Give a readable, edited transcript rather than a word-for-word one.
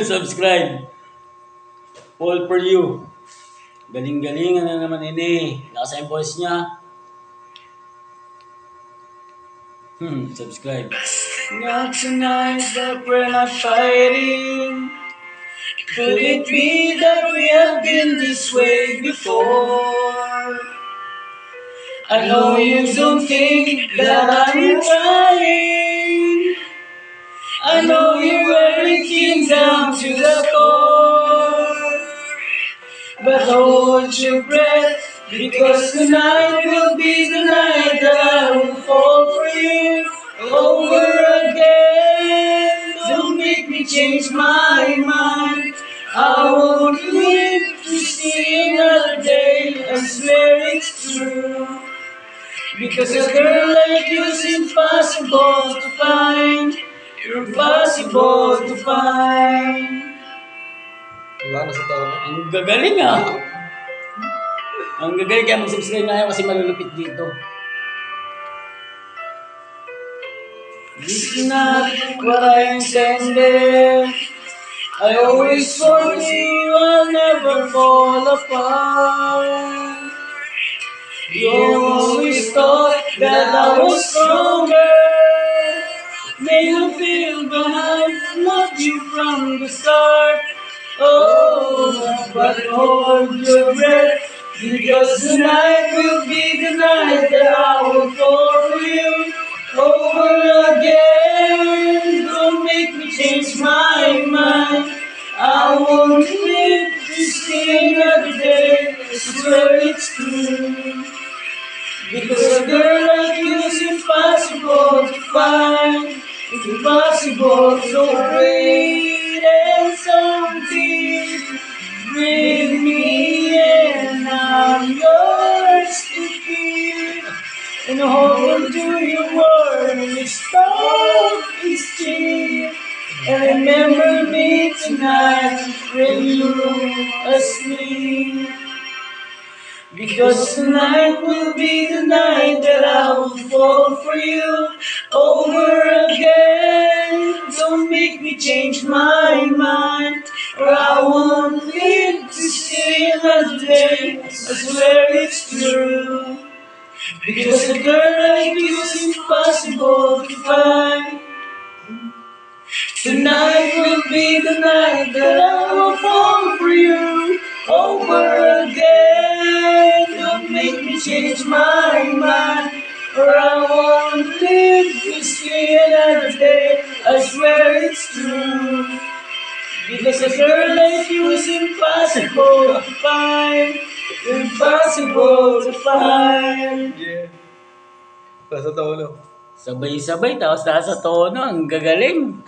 Subscribe. All for you. Galing-galingan na naman ini. Lakas ang voice niya. Subscribe. Not tonight that we're not fighting. Could it be that we have been this way before? I know you don't think that I'm trying. I know you're everything down to the core. But hold your breath, because tonight will be the night that I will fall for you over again. Don't make me change my mind. I won't live to see another day. I swear it's true. Because a girl like you's impossible to find. You're impossible to find. Wala na sa tao na. Ang gagaling ah. Ang gagaling, kaya mag-subscribe na kayo kasi malulupit dito. This is not what I intended. I always warned you I'll never fall apart. You always thought that I was stronger. Made you feel but I loved you from the start. Oh, but hold your breath, because tonight will be the night that I will fall for you over again. Don't make me change my mind. I won't live to see another day. I swear it's true. Because a girl like you is impossible to find. It's impossible, so great and something. Bring me in, I'm yours to keep. And hold to your word, and stop is cheap. And remember me tonight when you're asleep. Because tonight will be the night that I will fall for you over again. Don't make me change my mind, or I won't live to see another day. I swear it's true. Because a girl like you is impossible to find. Tonight will be the night that I will fall for you over again. Don't make me change my mind, or I won't live to see another day. I swear it's true. Because a girl like you is impossible to find. Impossible to find. Yeah. Nasa tao na. Sabay-sabay, tapos nasa tono, ang gagaling.